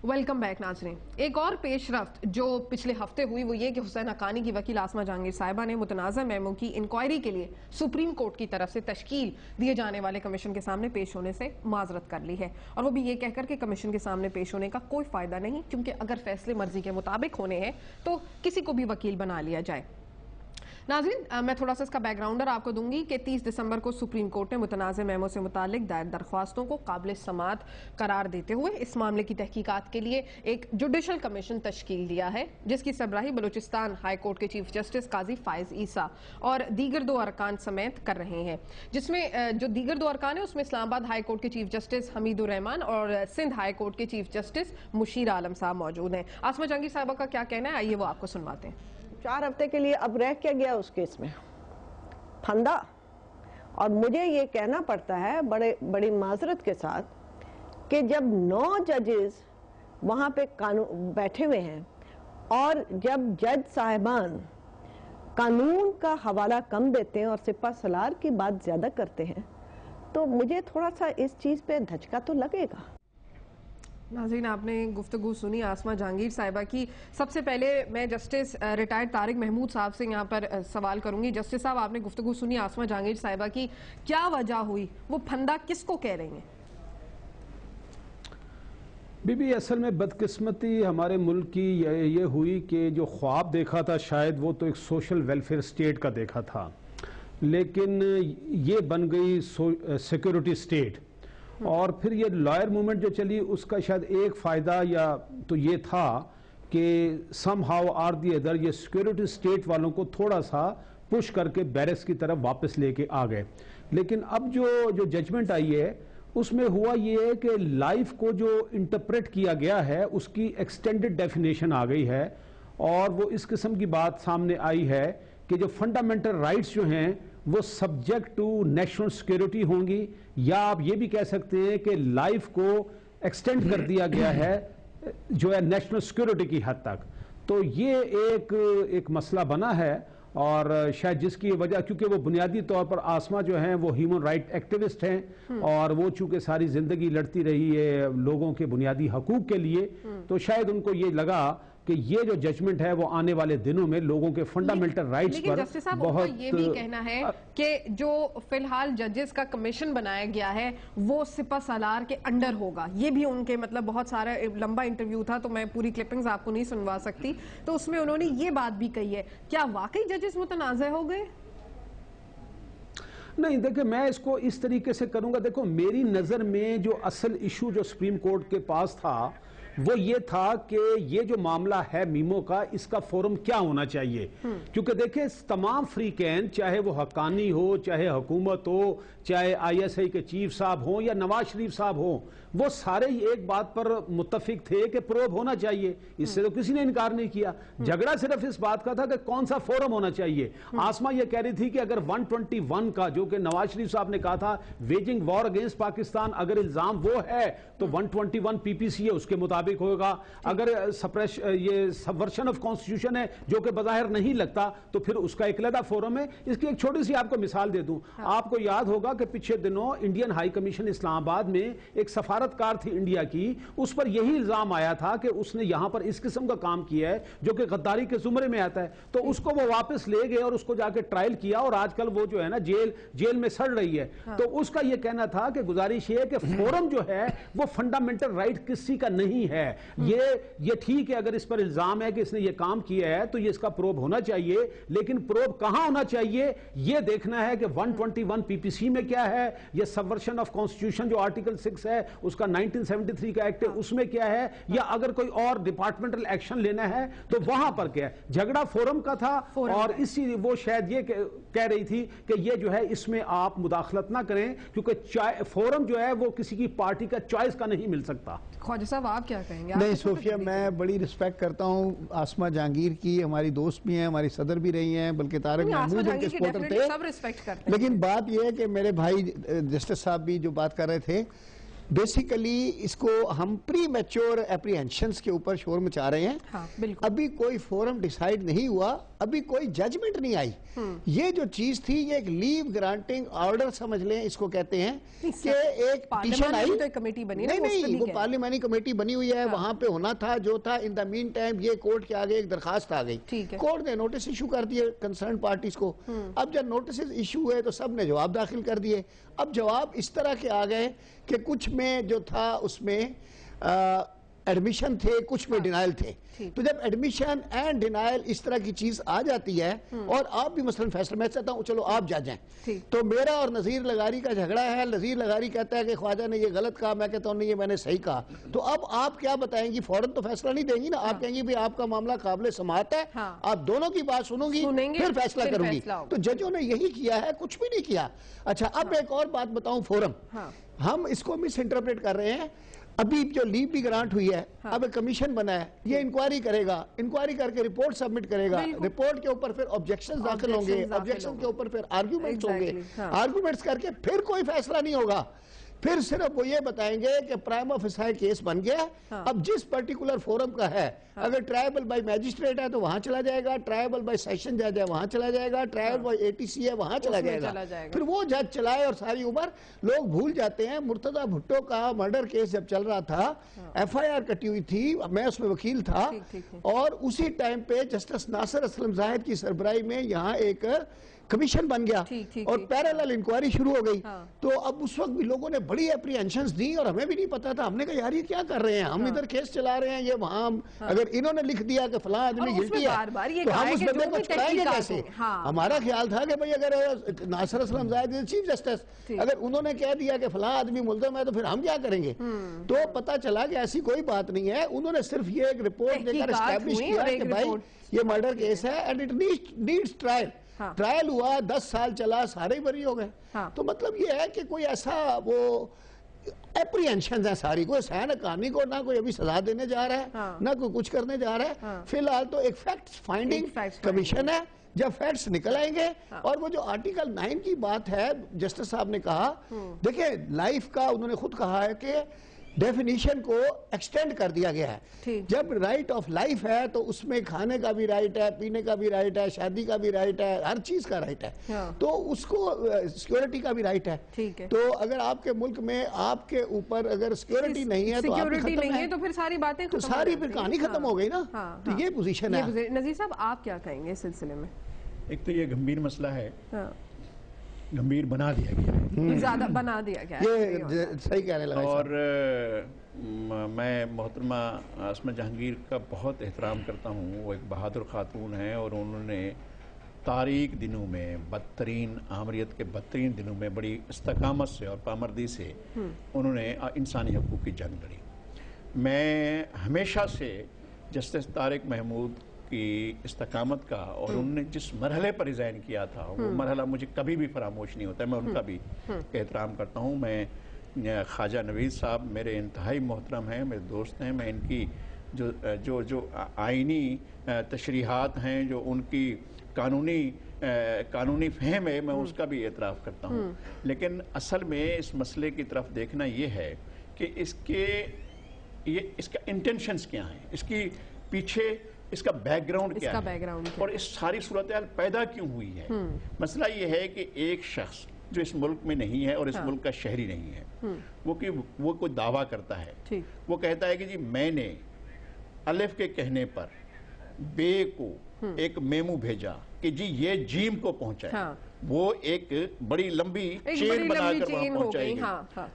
Welcome back नाज़रीन। एक और पेशरफ्त जो पिछले हफ्ते हुई वो ये कि हुसैन हक्कानी की वकील आसमा जहांगीर साहिबा ने मुतनाज़ा मेमो की इंक्वायरी के लिए सुप्रीम कोर्ट की तरफ से तश्कील दिए जाने वाले कमीशन के सामने पेश होने से माजरत कर ली है, और वो भी ये कहकर कि कमीशन के सामने पेश होने का कोई फायदा नहीं, क्योंकि अगर फैसले मर्जी के मुताबिक होने हैं तो किसी को भी वकील बना लिया जाए। नाज़रीन, मैं थोड़ा सा इसका बैकग्राउंडर आपको दूंगी कि 30 दिसंबर को सुप्रीम कोर्ट ने मुतनाज़े मेमो से मुतालिक दायर दरख्वास्तों को काबिल समात करार देते हुए इस मामले की तहकीकात के लिए एक जुडिशल कमीशन तश्कील दिया है, जिसकी सरबराही बलूचिस्तान हाई कोर्ट के चीफ जस्टिस काजी फायज ईसा और दीगर 2 अरकान समेत कर रहे हैं। जिसमें जो दीगर 2 अरकान है उसमें इस्लामाबाद हाई कोर्ट के चीफ जस्टिस हमीदुर रहमान और सिंध हाई कोर्ट के चीफ जस्टिस मुशीर आलम साहब मौजूद हैं। आसमा जहांगीर साहिबा का क्या कहना है, आइए वो आपको सुनवाते हैं। 4 हफ्ते के लिए अब रह क्या गया उस केस में? फंदा। और मुझे ये कहना पड़ता है बड़ी माजरत के साथ कि जब 9 जजेस वहाँ पे कानून बैठे हुए हैं और जब जज साहिबान कानून का हवाला कम देते हैं और सिपा सलार की बात ज्यादा करते हैं, तो मुझे थोड़ा सा इस चीज पे धचका तो लगेगा। नाज़रीन, आपने गुफ्तगू सुनी आसमा जहांगीर साहिबा की। सबसे पहले मैं जस्टिस रिटायर्ड तारिक महमूद साहब से यहाँ पर सवाल करूंगी। जस्टिस साहब, आपने गुफ्तगू सुनी आसमा जहांगीर साहिबा की, क्या वजह हुई, वो फंदा किसको कह रही हैं? बीबी, असल में बदकिस्मती हमारे मुल्क की ये हुई कि जो ख्वाब देखा था शायद वो तो एक सोशल वेलफेयर स्टेट का देखा था, लेकिन ये बन गई सिक्योरिटी स्टेट। और फिर ये लॉयर मूवमेंट जो चली उसका शायद एक फ़ायदा या तो ये था कि somehow are the other ये सिक्योरिटी स्टेट वालों को थोड़ा सा पुश करके बैरक्स की तरफ वापस लेके आ गए। लेकिन अब जो जजमेंट आई है उसमें हुआ ये है कि लाइफ को जो इंटरप्रेट किया गया है उसकी एक्सटेंडेड डेफिनेशन आ गई है, और वो इस किस्म की बात सामने आई है कि जो फंडामेंटल राइट्स जो हैं वो सब्जेक्ट टू नेशनल सिक्योरिटी होंगी, या आप ये भी कह सकते हैं कि लाइफ को एक्सटेंड कर दिया गया है जो है नेशनल सिक्योरिटी की हद तक। तो ये एक मसला बना है, और शायद जिसकी वजह क्योंकि वो बुनियादी तौर पर आसमा जो हैं वो ह्यूमन राइट एक्टिविस्ट हैं, और वो चूंकि सारी जिंदगी लड़ती रही है लोगों के बुनियादी हकूक के लिए, तो शायद उनको ये लगा कि ये जो जजमेंट है वो आने वाले दिनों में लोगों के फंडामेंटल राइट्स पर जस्टिस साहब, बहुत ये भी कहना है कि जो फिलहाल जजेस का कमीशन बनाया गया है वो सिपा सलार के अंडर होगा। ये भी उनके मतलब बहुत सारा लंबा इंटरव्यू था, तो मैं पूरी क्लिपिंग्स आपको नहीं सुनवा सकती, तो उसमें उन्होंने ये बात भी कही है। क्या वाकई जजेस मुतनाज़ हो गए? नहीं, देखिए मैं इसको इस तरीके से करूंगा। देखो, मेरी नजर में जो असल इशू जो सुप्रीम कोर्ट के पास था वो ये था कि ये जो मामला है मीमो का, इसका फोरम क्या होना चाहिए। क्योंकि देखिए तमाम फ्रीकैन, चाहे वो हक्कानी हो, चाहे हुकूमत हो, चाहे ISI के चीफ साहब हो या नवाज शरीफ साहब हो, वो सारे ही एक बात पर मुत्तफिक थे कि प्रोब होना चाहिए। इससे तो किसी ने इनकार नहीं किया। झगड़ा सिर्फ इस बात का था कि कौन सा फोरम होना चाहिए। आसमा ये कह रही थी कि अगर 121 का, जो कि नवाज शरीफ साहब ने कहा था वेजिंग वॉर अगेंस्ट पाकिस्तान, अगर इल्जाम वो है तो 121 PPC है उसके मुताबिक होगा। अगर ये सबवर्शन ऑफ कॉन्स्टिट्यूशन है जो कि बज़ाहिर नहीं लगता, तो फिर उसका एक अलग फोरम है। इसकी एक छोटी सी आपको मिसाल दे दूं। आपको याद होगा कि पिछले दिनों इंडियन हाई कमीशन इस्लामाबाद में एक सफारतकार थी इंडिया की, उस पर यही इल्जाम आया था कि उसने यहां पर इस किस्म का काम किया है जो कि गद्दारी के जुमरे में आता है। तो उसको वो वापस ले गए और उसको जाके ट्रायल किया, और आजकल वो जो है ना जेल में सड़ रही है। तो उसका यह कहना था कि गुजारिश ये कि फोरम जो है वो फंडामेंटल राइट किसी का नहीं है। ये ठीक है, अगर इस पर इल्जाम है कि इसने ये काम किया है तो ये इसका प्रोब होना चाहिए, लेकिन प्रोब कहां होना चाहिए ये देखना है कि 121 PPC में क्या है, ये सबवर्शन ऑफ कॉन्स्टिट्यूशन जो आर्टिकल 6 है उसका 1973 का एक्ट है उसमें क्या है, या अगर कोई और डिपार्टमेंटल एक्शन लेना है तो वहां पर क्या है। झगड़ा फोरम का था, और इसी वो शायद ये कह रही थी कि ये जो है इसमें आप मुदाखलत ना करें, क्योंकि फोरम जो है वो किसी की पार्टी का चॉइस का नहीं मिल सकता। ख्वाजा साहब, आप क्या कहेंगे? नहीं सोफिया, मैं बड़ी रिस्पेक्ट करता हूँ आसमा जहांगीर की, हमारी दोस्त भी हैं, हमारी सदर भी रही हैं, बल्कि तारिक महमूद उनके सपोर्टर थे। सब रिस्पेक्ट करते हैं। लेकिन बात यह है कि मेरे भाई जस्टिस साहब भी जो बात कर रहे थे, बेसिकली इसको हम प्री मैच्योर एप्रीहेंशंस के ऊपर शोर मचा रहे हैं। हाँ, बिल्कुल। अभी कोई फोरम डिसाइड नहीं हुआ। अभी कोई जजमेंट नहीं आई। ये जो चीज थी ये एक लीव ग्रांटिंग ऑर्डर समझ लें, इसको कहते हैं कि एक पिटीशन आई, तो कमेटी बनी, नहीं वो पार्लियामेंरी कमेटी बनी हुई है, वहां पे होना था जो था। इन द मीन टाइम ये कोर्ट के आगे एक दरखास्त आ गई, कोर्ट ने नोटिस इशू कर दिए कंसर्न पार्टीज को। अब जब नोटिस इशू हुए तो सब ने जवाब दाखिल कर दिए। अब जवाब इस तरह के आ गए कि कुछ में जो था उसमें एडमिशन थे, कुछ में डिनाइल थे। तो जब एडमिशन एंड डिनाइल इस तरह की चीज आ जाती है और आप भी मसलन फैसला, मैं चाहता हूँ चलो आप जज हैं, तो मेरा और नजीर लगारी का झगड़ा है। नजीर लगारी कहता है कि ख्वाजा ने ये गलत कहा, मैं कहता हूँ नहीं ये मैंने सही कहा। तो अब आप क्या बताएंगी? फौरन तो फैसला नहीं देंगी ना, आप कहेंगी भाई आपका मामला काबिल समाअत है, आप दोनों की बात सुनूंगी फिर फैसला करूंगी। तो जजों ने यही किया है, कुछ भी नहीं किया। अच्छा, अब एक और बात बताऊं, फोरम हम इसको मिस इंटरप्रेट कर रहे हैं। अभी जो लीव भी ग्रांट हुई है, अब एक कमीशन बना है, ये इंक्वायरी करेगा, इंक्वायरी करके रिपोर्ट सबमिट करेगा, रिपोर्ट के ऊपर फिर ऑब्जेक्शंस दाखिल होंगे, ऑब्जेक्शन के ऊपर फिर आर्ग्यूमेंट्स होंगे, आर्ग्यूमेंट्स करके फिर कोई फैसला नहीं होगा। फिर सिर्फ वो ये बताएंगे कि प्राइमा फेसाई केस बन गया। अब जिस पर्टिकुलर फोरम का है, अगर ट्रायबल बाय मैजिस्ट्रेट है तो वहां चला जाएगा, ट्रायबल बाय सेशन जज है वहां चला जाएगा, ट्रायल बाय एटीसी है वहां चला जाएगा। फिर वो जज चलाए और सारी उम्र लोग भूल जाते हैं। मुर्तजा भुट्टो का मर्डर केस जब चल रहा था, एफआईआर कटी हुई थी, मैं उसमें वकील था, और उसी टाइम पे जस्टिस नासिर असलम जाहिद की सरबराही में यहाँ एक कमीशन बन गया और पैरेलल इंक्वायरी शुरू हो गई। तो अब उस वक्त भी लोगों ने बड़ी एप्रीहेंशंस दी और हमें भी नहीं पता था। हमने कहा यार ये क्या कर रहे हैं, हम इधर केस चला रहे हैं, ये वहां अगर इन्होंने लिख दिया कि फलां आदमी गिल्टी है तो हम उस बंदे को छुड़ाएंगे कैसे? हमारा ख्याल था कि भाई अगर नासिर असलम जाहिद चीफ जस्टिस अगर उन्होंने कह दिया कि फलां आदमी मुल्ज़िम है तो फिर हम क्या करेंगे? तो पता चला कि ऐसी कोई बात नहीं है। उन्होंने सिर्फ ये एक रिपोर्ट देकर एस्टैब्लिश किया कि भाई ये मर्डर केस है and it needs trial. Trial हुआ, 10 साल चला, सारे बरी हो गए। तो मतलब ये है कि कोई ऐसा वो एप्रीहेंशन है सारी, कोई सहन कहानी को ना कोई अभी सजा देने जा रहा है ना कोई कुछ करने जा रहा है। फिलहाल तो एक फैक्ट फाइंडिंग कमीशन है, जब फैक्ट्स निकल आएंगे। और वो जो आर्टिकल 9 की बात है, जस्टिस साहब ने कहा, देखिए लाइफ का उन्होंने खुद कहा है कि डेफिनेशन को एक्सटेंड कर दिया गया है। जब राइट ऑफ लाइफ है तो उसमें खाने का भी राइट है, पीने का भी राइट है, शादी का भी राइट है, हर चीज का राइट है। तो उसको सिक्योरिटी का भी राइट है। तो अगर आपके मुल्क में आपके ऊपर अगर सिक्योरिटी नहीं है तो सिक्योरिटी नहीं है तो फिर सारी बातें तो सारी फिर कहानी खत्म हो गई ना। तो ये पोजीशन है। नजीर साहब आप क्या कहेंगे इस सिलसिले में? एक तो ये गंभीर मसला है, गंभीर बना दिया गया है, ज्यादा बना दिया गया ये सही कहने लगा। और मैं मोहतरमा आसमा जहांगीर का बहुत एहतराम करता हूँ। वो एक बहादुर खातून है और उन्होंने तारीख दिनों में, बदतरीन आमरीत के बदतरीन दिनों में बड़ी इस्तकामत से और पामर्दी से उन्होंने इंसानी हकूक़ की जंग लड़ी। मैं हमेशा से जस्टिस तारिक महमूद की इस्तकामत का और उन्होंने जिस मरहले पर रिज़ाइन किया था वो मरहला मुझे कभी भी फरामोश नहीं होता है। मैं उनका भी एहतराम करता हूँ। मैं ख्वाजा नवीद साहब मेरे इंतहाई मोहतरम हैं, मेरे दोस्त हैं। मैं इनकी जो आइनी तशरीहात हैं, जो उनकी कानूनी फहम है, मैं उसका भी एतराफ़ करता हूँ। लेकिन असल में इस मसले की तरफ देखना ये है कि इसका इंटेंशंस क्या हैं, इसकी पीछे इसका बैकग्राउंड क्या है और इस सारी सूरत हाल पैदा क्यों हुई है। मसला ये है कि एक शख्स जो इस मुल्क में नहीं है और इस मुल्क का शहरी नहीं है, वो कोई दावा करता है, वो कहता है कि जी मैंने अलिफ के कहने पर बे को एक मेमू भेजा कि जी ये जीम को पहुंचाए। वो एक बड़ी लंबी चेन बनाकर वहां पहुंचाएगी।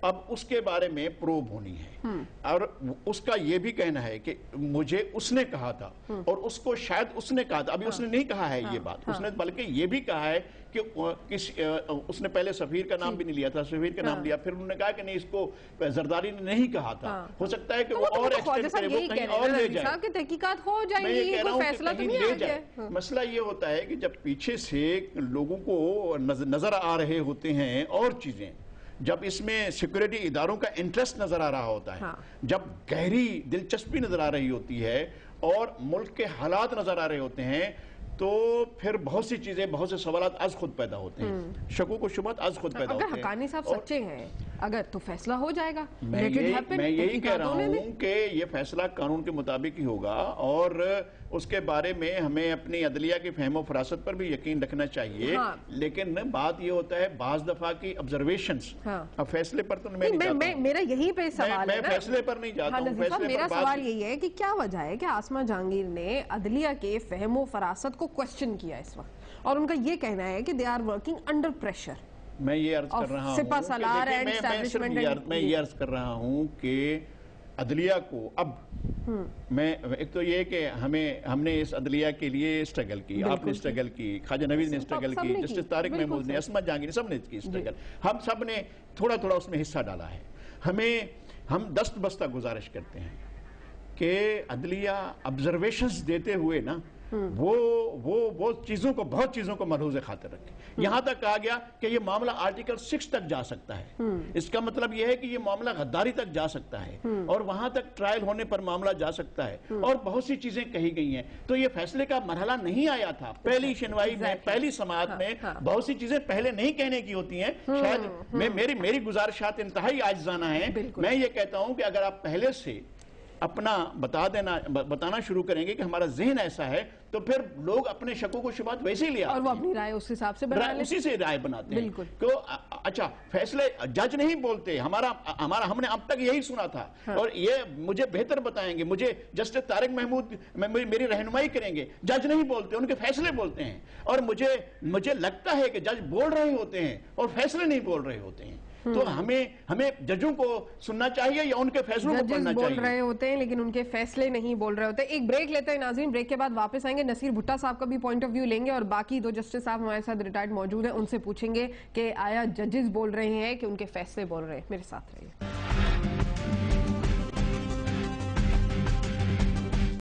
अब उसके बारे में प्रूव होनी है और उसका ये भी कहना है कि मुझे उसने कहा था और उसको शायद उसने कहा था। अभी उसने नहीं कहा है ये बात, उसने बल्कि ये भी कहा है कि उसने पहले सफीर का नाम भी नहीं लिया था, सफीर का नाम लिया, फिर उन्होंने कहा कि नहीं इसको जरदारी ने नहीं कहा था। हो सकता है कि वो और एक्सटेंड करे, वो कहीं और ले जाए, तहकीकात हो जाएगी, कोई फैसला तो नहीं आ गया। मसला ये होता है कि जब पीछे से लोगों को नजर आ रहे होते हैं और चीजें, जब इसमें सिक्योरिटी इदारों का इंटरेस्ट नजर आ रहा होता है, जब गहरी दिलचस्पी नजर आ रही होती है और मुल्क के हालात नजर आ रहे होते हैं, तो फिर बहुत सी चीजें, बहुत से सवाल आज खुद पैदा होते हैं, शकों को शुबहत आज खुद पैदा होते हैं। अगर हकानी साहब सच्चे हैं अगर तो फैसला हो जाएगा। मैं यही कह रहा हूँ कि ये फैसला कानून के मुताबिक ही होगा और उसके बारे में हमें अपनी अदलिया की फहमो फरासत पर भी यकीन रखना चाहिए। हाँ। लेकिन बात ये होता है बाज दफा की ऑब्जर्वेशंस। हाँ। अब फैसले पर तो मेरा यही पे सवाल है, मैं फैसले पर नहीं जाता हूँ। मेरा सवाल यही है कि क्या वजह है कि आसमा जहांगीर ने अदलिया के फहमो फरासत को क्वेश्चन किया इस वक्त, और उनका ये कहना है कि they are working under pressure. मैं ये अर्ज कर रहा हूँ कि अदलिया को अब मैं एक तो ये कि हमने इस अदलिया के लिए स्ट्रगल की, आपने स्ट्रगल की, ख्वाजा नवीद ने स्ट्रगल की, जस्टिस तारिक महमूद ने, अस्मा जहांगीर, सबने की स्ट्रगल, हम सब ने थोड़ा थोड़ा उसमें हिस्सा डाला है। हम दस्त बस्ता गुजारिश करते हैं कि अदलिया ऑब्जर्वेशंस देते हुए ना वो चीजों को, बहुत चीजों को मलहूज़ खातिर रखे। यहां तक कहा गया कि ये मामला आर्टिकल 6 तक जा सकता है। इसका मतलब यह है कि ये मामला गद्दारी तक जा सकता है और वहां तक ट्रायल होने पर मामला जा सकता है और बहुत सी चीजें कही गई हैं। तो ये फैसले का मरहला नहीं आया था पहली सुनवाई में, पहली समाअत में बहुत सी चीजें पहले नहीं कहने की होती हैं। शायद मेरी गुजारिशात इंतहाई आजिज़ाना है। मैं ये कहता हूं कि अगर आप पहले से अपना बताना शुरू करेंगे कि हमारा ज़हन ऐसा है, तो फिर लोग अपने शकों को शुबात वैसे ही ले आते हैं और वो अपनी राय उस हिसाब से उसी से राय बनाते हैं। तो अच्छा, फैसले जज नहीं बोलते, हमारा हमने अब तक यही सुना था। हाँ। और ये मुझे बेहतर बताएंगे, मुझे जस्टिस तारिक महमूद मेरी रहनुमाई करेंगे। जज नहीं बोलते, उनके फैसले बोलते हैं और मुझे लगता है कि जज बोल रहे होते हैं और फैसले नहीं बोल रहे होते हैं। तो हमें जजों को सुनना चाहिए या उनके फैसलों को पढ़ना चाहिए? बोल रहे होते हैं लेकिन उनके फैसले नहीं बोल रहे होते। एक ब्रेक लेते हैं नाज़रीन, ब्रेक के बाद वापस आएंगे, नसीर भुट्टा साहब का भी पॉइंट ऑफ व्यू लेंगे और बाकी दो जस्टिस साहब हमारे साथ रिटायर्ड मौजूद हैं, उनसे पूछेंगे कि आया जजेस बोल रहे हैं कि उनके फैसले बोल रहे हैं। मेरे साथ रहिए।